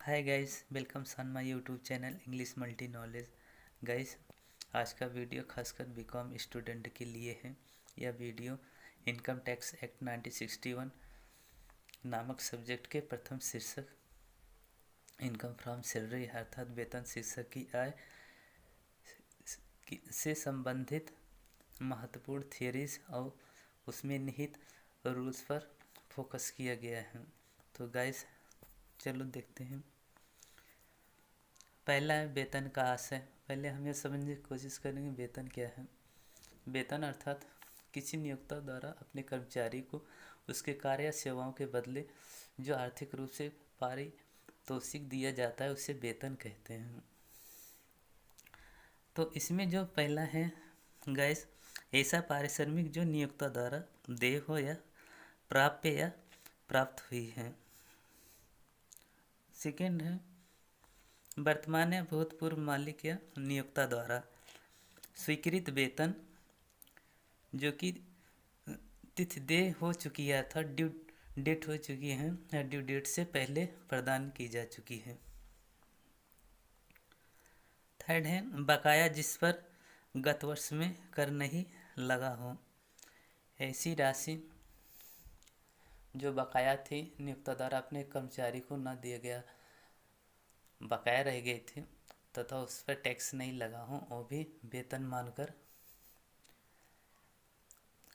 Hi guys, welcome on my YouTube channel English multi knowledge. Guys, आज का video खासकर BCom student के लिए है। यह वीडियो इनकम टैक्स एक्ट 1961 नामक सब्जेक्ट के प्रथम शीर्षक इनकम फ्रॉम सैलरी अर्थात वेतन शीर्षक की आय से संबंधित महत्वपूर्ण थियरीज और उसमें निहित रूल्स पर फोकस किया गया है। तो गाइस, चलो देखते हैं। पहला है वेतन का आशय। पहले हम यह समझने की कोशिश करेंगे वेतन क्या है। वेतन अर्थात किसी नियोक्ता द्वारा अपने कर्मचारी को उसके कार्य या सेवाओं के बदले जो आर्थिक रूप से पारितोषिक दिया जाता है उसे वेतन कहते हैं। तो इसमें जो पहला है गैस, ऐसा पारिश्रमिक जो नियोक्ता द्वारा देय हो या प्राप्य या प्राप्त हुई है। सेकेंड है वर्तमान या भूतपूर्व मालिक या नियोक्ता द्वारा स्वीकृत वेतन जो कि तिथि देय हो चुकी है अर्थात ड्यू डेट हो चुकी है या ड्यू डेट से पहले प्रदान की जा चुकी है। थर्ड है बकाया जिस पर गत वर्ष में कर नहीं लगा हो। ऐसी राशि जो बकाया थी नियोक्ता द्वारा अपने कर्मचारी को न दिया गया, बकाया रह गई थी तथा उस पर टैक्स नहीं लगा हो, वो भी वेतन मानकर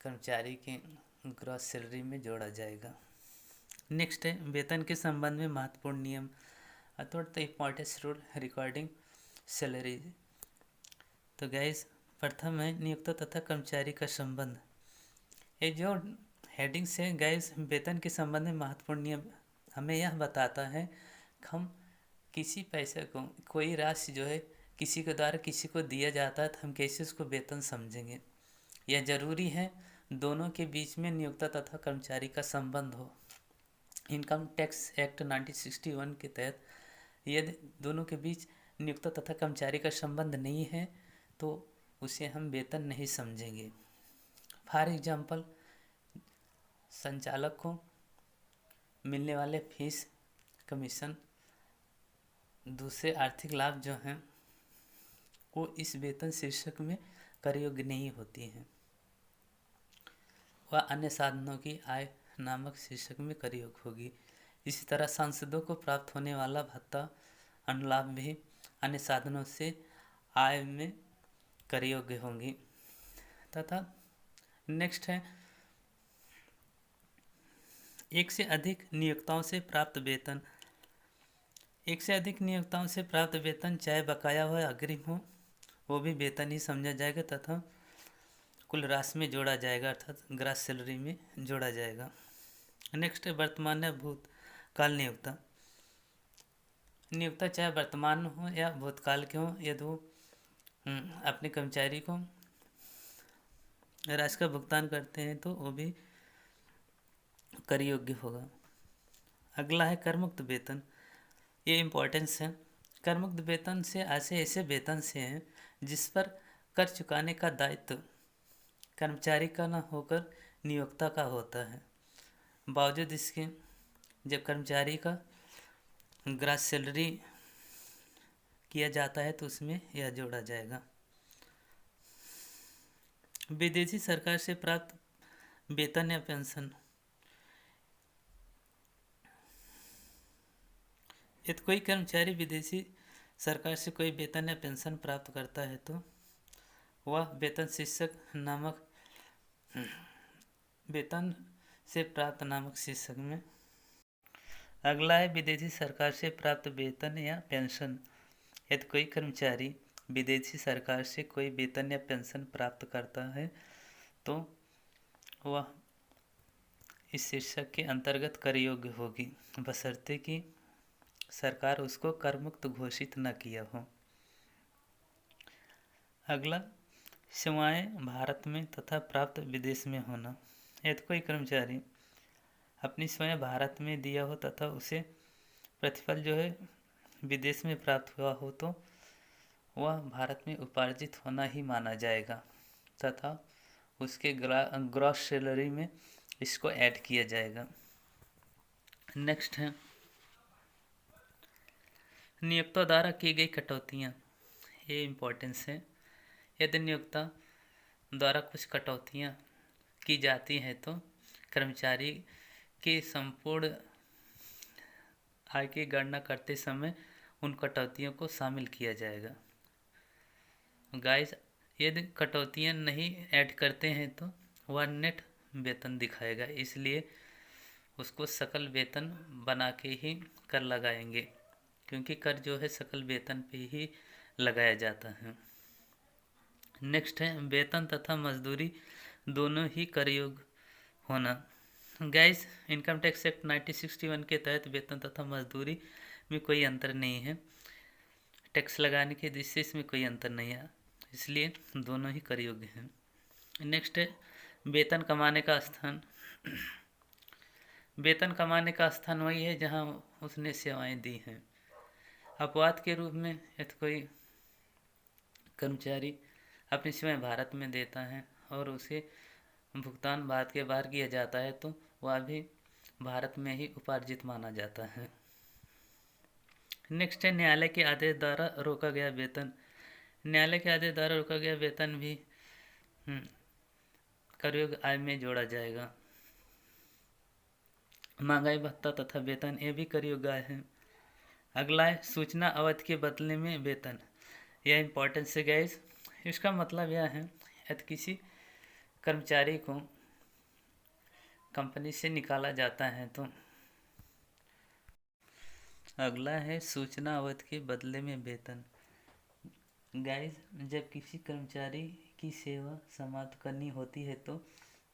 कर्मचारी के ग्रॉस सैलरी में जोड़ा जाएगा। नेक्स्ट है वेतन के संबंध में महत्वपूर्ण नियम अथवा the importance rule recording salary. तो गैस, प्रथम है नियोक्ता तथा कर्मचारी का संबंध। ये जो हेडिंग से गैस वेतन के संबंध में महत्वपूर्ण नियम हमें यह बताता है कि हम किसी पैसे को, कोई राशि जो है किसी के द्वारा किसी को दिया जाता है तो हम कैसे उसको वेतन समझेंगे। यह जरूरी है दोनों के बीच में नियोक्ता तथा कर्मचारी का संबंध हो। इनकम टैक्स एक्ट 1961 के तहत यदि दोनों के बीच नियोक्ता तथा कर्मचारी का संबंध नहीं है तो उसे हम वेतन नहीं समझेंगे। फॉर एग्जाम्पल, संचालक को मिलने वाले फीस, कमीशन, दूसरे आर्थिक लाभ जो हैं वो इस वेतन शीर्षक में कर योग्य नहीं होती हैं। वह अन्य साधनों की आय नामक शीर्षक में कर योग्य होगी। इसी तरह सांसदों को प्राप्त होने वाला भत्ता, अनुलाभ भी अन्य साधनों से आय में कर योग्य होंगी। तथा नेक्स्ट है एक से अधिक नियोक्ताओं से प्राप्त वेतन। एक से अधिक नियोक्ताओं से प्राप्त वेतन चाहे बकाया हो या अग्रिम हो वो भी वेतन ही समझा जाएगा तथा कुल राशि में जोड़ा जाएगा अर्थात ग्रॉस सैलरी में जोड़ा जाएगा। नेक्स्ट है वर्तमान या भूतकाल नियोक्ता। नियोक्ता चाहे वर्तमान हो या भूतकाल के हो, यदि वो अपने कर्मचारी को राशि का भुगतान करते हैं तो वो भी कर योग्य होगा। अगला है करमुक्त वेतन। ये इम्पोर्टेंस है। करमुक्त वेतन से ऐसे वेतन से हैं जिस पर कर चुकाने का दायित्व कर्मचारी का न होकर नियोक्ता का होता है। बावजूद इसके जब कर्मचारी का ग्रॉस सैलरी किया जाता है तो उसमें यह जोड़ा जाएगा। विदेशी सरकार से प्राप्त वेतन या पेंशन। यदि कोई कर्मचारी विदेशी सरकार से कोई वेतन या पेंशन प्राप्त करता है तो वह वेतन शीर्षक नामक वेतन से प्राप्त नामक शीर्षक में। अगला है विदेशी सरकार से प्राप्त वेतन या पेंशन। यदि कोई कर्मचारी विदेशी सरकार से कोई वेतन या पेंशन प्राप्त करता है तो वह इस शीर्षक के अंतर्गत कर योग्य होगी बशर्ते कि सरकार उसको कर मुक्त घोषित न किया हो। अगला सेवाएं भारत में तथा प्राप्त विदेश में होना। यदि कोई कर्मचारी अपनी सेवाएं भारत में दिया हो तथा उसे प्रतिफल जो है विदेश में प्राप्त हुआ हो तो वह भारत में उपार्जित होना ही माना जाएगा तथा उसके ग्रॉस सैलरी में इसको ऐड किया जाएगा। नेक्स्ट है नियोक्ता द्वारा की गई कटौतियाँ, ये इम्पोर्टेंस है। यदि नियोक्ता द्वारा कुछ कटौतियाँ की जाती हैं तो कर्मचारी की संपूर्ण आय की गणना करते समय उन कटौतियों को शामिल किया जाएगा। गाइस, यदि कटौतियाँ नहीं ऐड करते हैं तो वह नेट वेतन दिखाएगा, इसलिए उसको सकल वेतन बना के ही कर लगाएंगे, क्योंकि कर जो है सकल वेतन पे ही लगाया जाता है। नेक्स्ट है वेतन तथा मजदूरी दोनों ही कर योग्य होना। गाइस, इनकम टैक्स एक्ट 1961 के तहत वेतन तथा मजदूरी में कोई अंतर नहीं है। टैक्स लगाने के दृष्टि से इसमें कोई अंतर नहीं है, इसलिए दोनों ही कर योग्य हैं। नेक्स्ट है वेतन कमाने का स्थान। वेतन कमाने का स्थान वही है जहां उसने सेवाएं दी हैं। अपवाद के रूप में यदि कोई कर्मचारी अपनी सेवाएं भारत में देता है और उसे भुगतान भारत के बाहर किया जाता है तो वह भी भारत में ही उपार्जित माना जाता है। नेक्स्ट है न्यायालय के आदेश द्वारा रोका गया वेतन। न्यायालय के आदेश द्वारा रोका गया वेतन भी कर योग्य आय में जोड़ा जाएगा। महंगाई भत्ता तथा वेतन, ये भी कर योग्य आय है। अगला है सूचना अवधि के बदले में वेतन। यह इम्पोर्टेंस है गाइस। इसका मतलब यह है यदि किसी कर्मचारी को कंपनी से निकाला जाता है तो अगला है सूचना अवधि के बदले में वेतन। गाइस, जब किसी कर्मचारी की सेवा समाप्त करनी होती है तो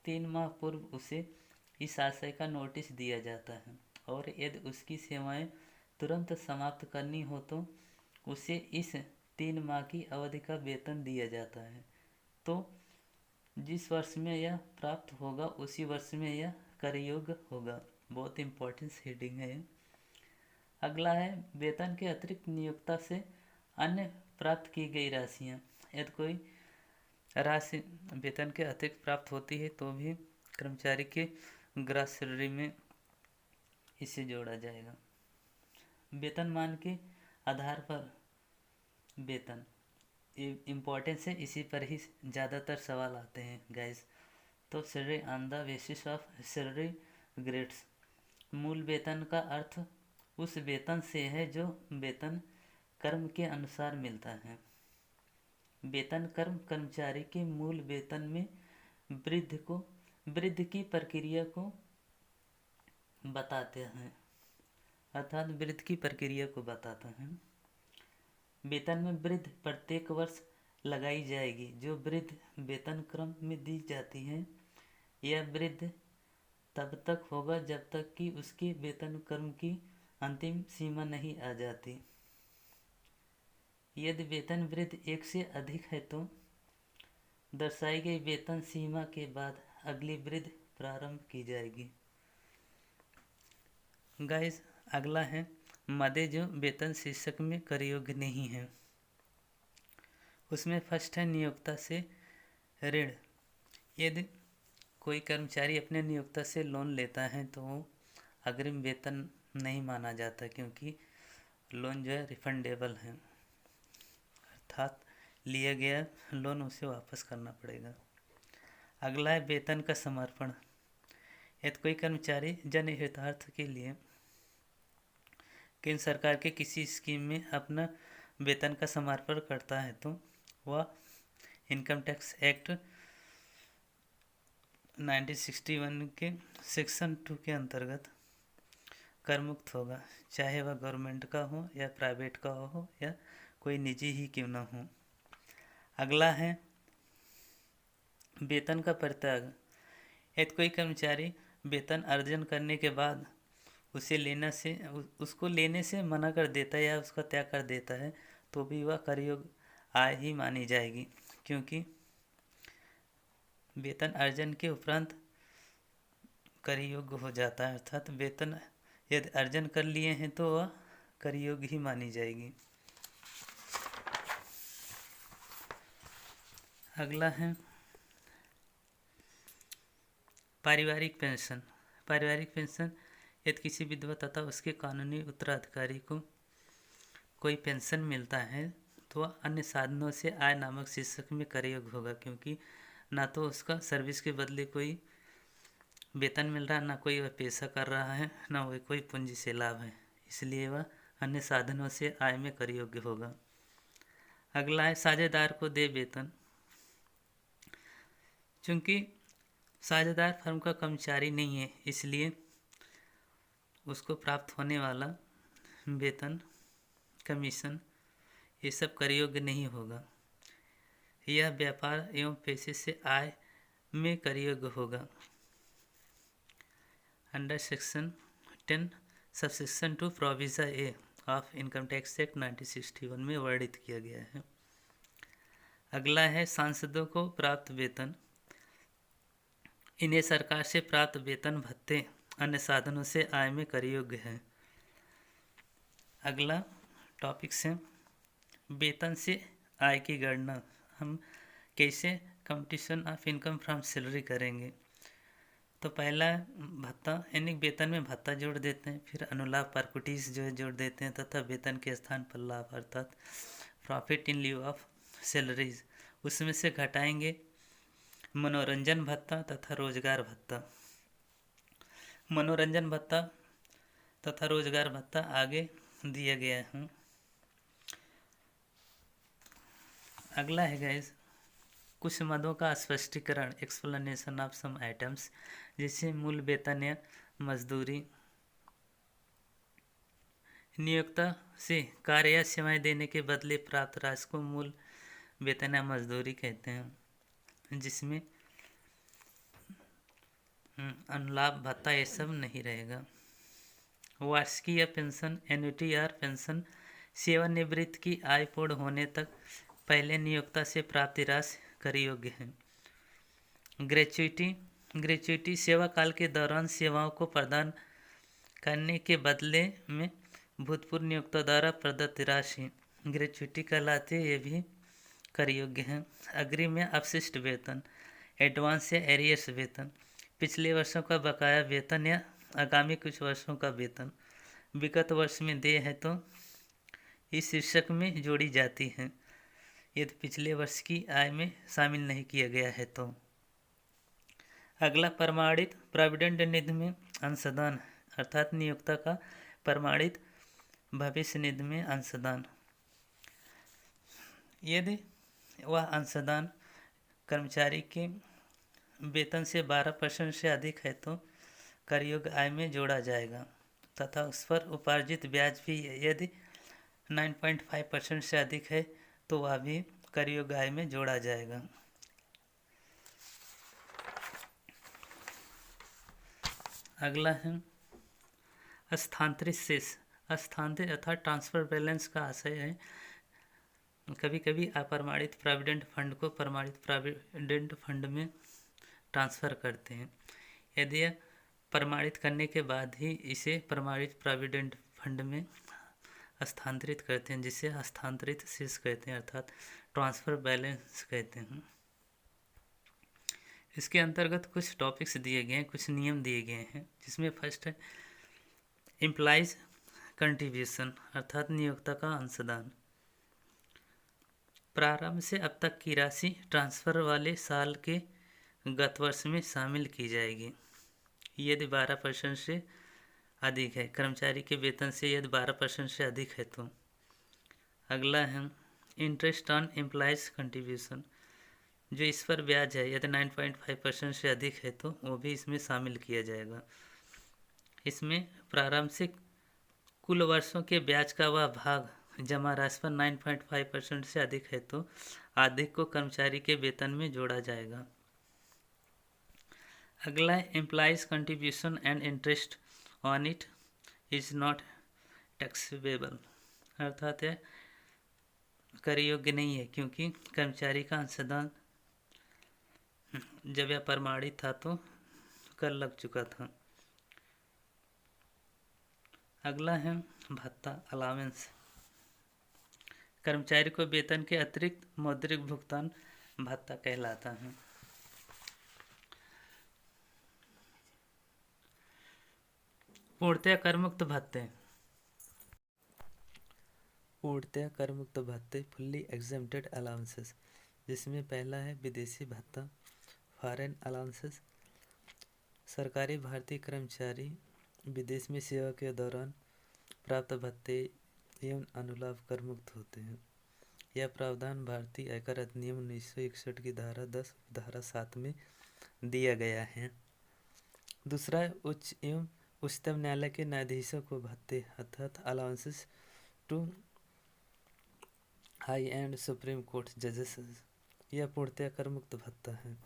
3 माह पूर्व उसे इस आशय का नोटिस दिया जाता है, और यदि उसकी सेवाएं तुरंत समाप्त करनी हो तो उसे इस 3 माह की अवधि का वेतन दिया जाता है। तो जिस वर्ष में यह प्राप्त होगा उसी वर्ष में यह कर योग्य होगा। बहुत इम्पोर्टेंट हेडिंग है। अगला है वेतन के अतिरिक्त नियोक्ता से अन्य प्राप्त की गई राशियाँ। यदि कोई राशि वेतन के अतिरिक्त प्राप्त होती है तो भी कर्मचारी के ग्रॉस सैलरी में इसे जोड़ा जाएगा। वेतनमान के आधार पर वेतन, इम्पोर्टेंस है, इसी पर ही ज़्यादातर सवाल आते हैं गाइस। तो salary on the basis of salary grades. मूल वेतन का अर्थ उस वेतन से है जो वेतन कर्म के अनुसार मिलता है। वेतन कर्म कर्मचारी के मूल वेतन में वृद्धि की प्रक्रिया को बताते हैं, अर्थात वृद्धि की प्रक्रिया को बताता है। वेतन में वृद्धि प्रत्येक वर्ष लगाई जाएगी। जो वृद्धि वेतन क्रम में दी जाती है, यह वृद्धि तब तक होगा जब तक कि उसके वेतन क्रम की अंतिम सीमा नहीं आ जाती। यदि वेतन वृद्धि 1 से अधिक है तो दर्शाई गई वेतन सीमा के बाद अगली वृद्धि प्रारंभ की जाएगी। गाइस, अगला है मदे जो वेतन शीर्षक में कर योग्य नहीं है। उसमें फर्स्ट है नियोक्ता से ऋण। यदि कोई कर्मचारी अपने नियोक्ता से लोन लेता है तो वो अग्रिम वेतन नहीं माना जाता, क्योंकि लोन जो है रिफंडेबल है, अर्थात लिया गया लोन उसे वापस करना पड़ेगा। अगला है वेतन का समर्पण। यदि कोई कर्मचारी जनहितार्थ के लिए केंद्र सरकार के किसी स्कीम में अपना वेतन का समर्पण करता है तो वह इनकम टैक्स एक्ट 1961 के सेक्शन 2 के अंतर्गत कर मुक्त होगा, चाहे वह गवर्नमेंट का हो या प्राइवेट का हो या कोई निजी ही क्यों न हो। अगला है वेतन का परित्याग। यदि कोई कर्मचारी वेतन अर्जन करने के बाद उसको लेने से मना कर देता है या उसका त्याग कर देता है तो भी वह कर योग्य आय ही मानी जाएगी, क्योंकि वेतन अर्जन के उपरांत कर योग्य हो जाता है, अर्थात वेतन यदि अर्जन कर लिए हैं तो वह कर योग्य ही मानी जाएगी। अगला है पारिवारिक पेंशन। पारिवारिक पेंशन यदि किसी विधवा तथा उसके कानूनी उत्तराधिकारी को कोई पेंशन मिलता है तो वह अन्य साधनों से आय नामक शीर्षक में करयोग होगा, क्योंकि ना तो उसका सर्विस के बदले कोई वेतन मिल रहा है, ना कोई वह पैसा कर रहा है, ना वह कोई पूंजी से लाभ है, इसलिए वह अन्य साधनों से आय में कर योग्य होगा। अगला है साझेदार को दे वेतन। चूंकि साझेदार फर्म का कर्मचारी नहीं है, इसलिए उसको प्राप्त होने वाला वेतन, कमीशन, ये सब कर योग्य नहीं होगा। यह व्यापार एवं पैसे से आय में कर योग्य होगा। Under section 10 subsection 2 provision A of income tax act 1961 में वर्णित किया गया है। अगला है सांसदों को प्राप्त वेतन। इन्हें सरकार से प्राप्त वेतन भत्ते अन्य साधनों से आय में कर योग्य है। अगला टॉपिक है वेतन से आय की गणना। हम कैसे computation of income from salary करेंगे। तो पहला भत्ता, यानी वेतन में भत्ता जोड़ देते हैं, फिर अनुलाभ परकुटीज जो है जोड़ देते हैं, तथा वेतन के स्थान पर लाभ अर्थात profit in lieu of salaries, उसमें से घटाएंगे मनोरंजन भत्ता तथा रोजगार भत्ता। मनोरंजन भत्ता तथा रोजगार भत्ता आगे दिया गया है। अगला है गाइस कुछ मदों का स्पष्टीकरण, एक्सप्लेनेशन ऑफ सम आइटम्स, जैसे मूल वेतन या मजदूरी। नियोक्ता से कार्य या सेवाएं देने के बदले प्राप्त राशि को मूल वेतन या मजदूरी कहते हैं, जिसमें अनुलाभ भत्ता ये सब नहीं रहेगा। वार्षिकी या पेंशन, एन्युटी या पेंशन सेवानिवृत्ति की आय पूर्ण होने तक पहले नियोक्ता से प्राप्त राशि कर योग्य है। ग्रेच्युटी सेवा काल के दौरान सेवाओं को प्रदान करने के बदले में भूतपूर्व नियोक्ता द्वारा प्रदत्त राशि ग्रेच्युटी कहलाती है, ये भी कर योग्य है। अग्रिम या अपशिष्ट वेतन, एडवांस या एरियर्स वेतन, पिछले वर्षों का बकाया वेतन या आगामी कुछ वर्षों का वेतन विगत वर्ष में देय है तो इस शीर्षक में जोड़ी जाती है, यदि पिछले वर्ष की आय में शामिल नहीं किया गया है तो। अगला प्रमाणित प्रोविडेंट निधि में अंशदान, अर्थात नियोक्ता का प्रमाणित भविष्य निधि में अंशदान। यदि वह अंशदान कर्मचारी के वेतन से 12% से अधिक है तो कर योग्य आय में जोड़ा जाएगा, तथा उस पर उपार्जित ब्याज भी यदि 9.5% से अधिक है तो वह भी कर योग्य आय में जोड़ा जाएगा। अगला है स्थानांतरित शेष। स्थानांतरित अर्थात ट्रांसफर बैलेंस का आशय है कभी कभी अप्रमाणित प्रोविडेंट फंड को प्रमाणित प्रोविडेंट फंड में ट्रांसफ़र करते हैं। यदि यह प्रमाणित करने के बाद ही इसे प्रमाणित प्रोविडेंट फंड में स्थानांतरित करते हैं, जिसे हस्तांतरित शेष कहते हैं, अर्थात ट्रांसफ़र बैलेंस कहते हैं। इसके अंतर्गत कुछ टॉपिक्स दिए गए हैं, कुछ नियम दिए गए हैं, जिसमें फर्स्ट है एम्प्लॉइज कंट्रीब्यूशन, अर्थात नियोक्ता का अंशदान। प्रारंभ से अब तक की राशि ट्रांसफ़र वाले साल के गत वर्ष में शामिल की जाएगी यदि 12% से अधिक है। कर्मचारी के वेतन से यदि 12% से अधिक है तो। अगला है इंटरेस्ट ऑन एम्प्लॉइज कंट्रीब्यूशन, जो इस पर ब्याज है यदि 9.5% से अधिक है तो वो भी इसमें शामिल किया जाएगा। इसमें प्रारंभ से कुल वर्षों के ब्याज का वह भाग जमा राशि पर 9.5% से अधिक है तो अधिक को कर्मचारी के वेतन में जोड़ा जाएगा। अगला है employees contribution and interest on it is not taxable, अर्थात है कर योग्य नहीं है क्योंकि कर्मचारी का अंशदान जब यह प्रमाणित था तो कर लग चुका था। अगला है भत्ता अलावेंस, कर्मचारी को वेतन के अतिरिक्त मौद्रिक भुगतान भत्ता कहलाता है। पूर्णतया करमुक्त भत्ते, पूर्णतः कर मुक्त भत्ते फुल्ली एग्जेम्प्टेड अलाउंसेस, जिसमें पहला है विदेशी भत्ता फॉरेन अलाउंसेस। सरकारी भारतीय कर्मचारी विदेश में सेवा के दौरान प्राप्त भत्ते एवं अनुलाभ कर मुक्त होते हैं। यह प्रावधान भारतीय आयकर अधिनियम 1961 की धारा 10 धारा 7 में दिया गया है। दूसरा है उच्च एवं उच्चतम न्यायालय के न्यायाधीशों को भत्ते अर्थात allowances to high and supreme court जजेस। यह पूर्णतः कर मुक्त भत्ता है।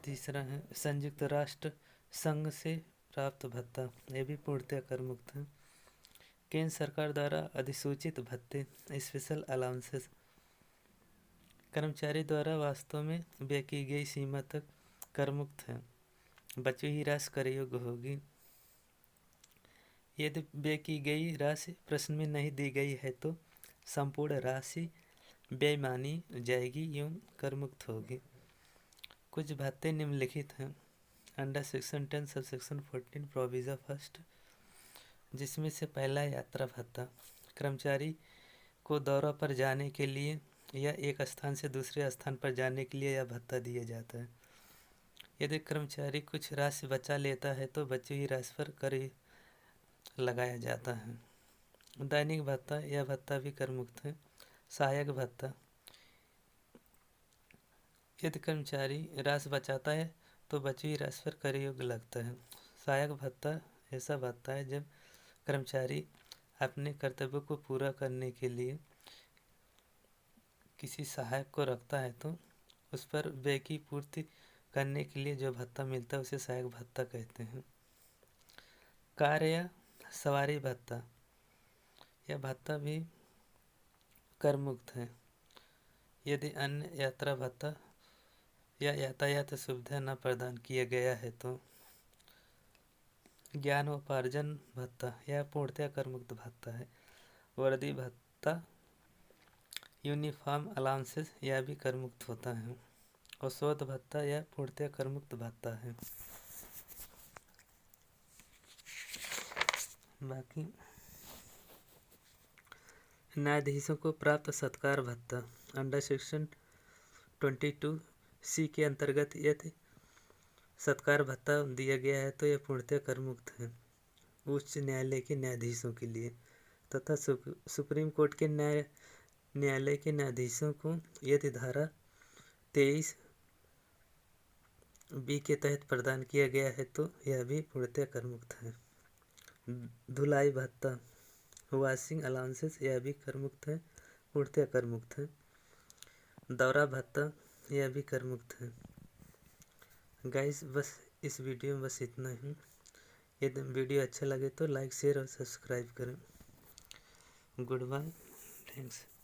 तीसरा है संयुक्त राष्ट्र संघ से प्राप्त भत्ता, यह भी पूर्णतः कर मुक्त है। केंद्र सरकार द्वारा अधिसूचित भत्ते स्पेशल अलाउंसेस कर्मचारी द्वारा वास्तव में व्यय की गई सीमा तक कर मुक्त है, बची हुई राशि कर योग्य होगी। यदि व्यय की गई राशि प्रश्न में नहीं दी गई है तो संपूर्ण राशि व्यय मानी जाएगी एवं कर मुक्त होगी। कुछ भत्ते निम्नलिखित हैं under section 10 subsection 14 provision first, जिसमें से पहला यात्रा भत्ता। कर्मचारी को दौरा पर जाने के लिए या एक स्थान से दूसरे स्थान पर जाने के लिए यह भत्ता दिया जाता है। यदि कर्मचारी कुछ राशि बचा लेता है तो बची हुई राशि पर कर लगाया जाता है। दैनिक भत्ता, यह भत्ता भी कर मुक्त है। सहायक भत्ता, यदि कर्मचारी राशि बचाता है तो बची हुई राशि पर कर योग्य लगता है। सहायक भत्ता ऐसा भत्ता है जब कर्मचारी अपने कर्तव्यों को पूरा करने के लिए किसी सहायक को रखता है तो उस पर व्यय की पूर्ति करने के लिए जो भत्ता मिलता है उसे सहायक भत्ता कहते हैं। कार्य या सवारी भत्ता, यह भत्ता भी कर मुक्त है। यदि अन्य यात्रा भत्ता या यातायात सुविधा न प्रदान किया गया है तो। ज्ञानोपार्जन भत्ता, यह पूर्णतः कर मुक्त भत्ता है। वर्दी भत्ता यूनिफॉर्म अलाउंसेस, यह भी कर मुक्त होता है। और शोध भत्ता, यह पूर्णतः कर मुक्त भत्ता है। बाकी न्यायाधीशों को प्राप्त सत्कार भत्ता अंडर सेक्शन 22C के अंतर्गत यदि सत्कार भत्ता दिया गया है तो यह पूर्णतः कर मुक्त है उच्च न्यायालय के न्यायाधीशों के लिए तथा सुप्रीम कोर्ट के न्यायालय के न्यायाधीशों को यदि धारा 23B के तहत प्रदान किया गया है तो यह भी पूर्णतः कर मुक्त है। धुलाई भत्ता वॉशिंग अलाउंसेस, यह भी कर मुक्त है, पूर्णतः कर मुक्त है। दौरा भत्ता, यह भी कर मुक्त है। गाइस बस इस वीडियो में बस इतना ही। यदि वीडियो अच्छा लगे तो लाइक शेयर और सब्सक्राइब करें। Good bye, thanks.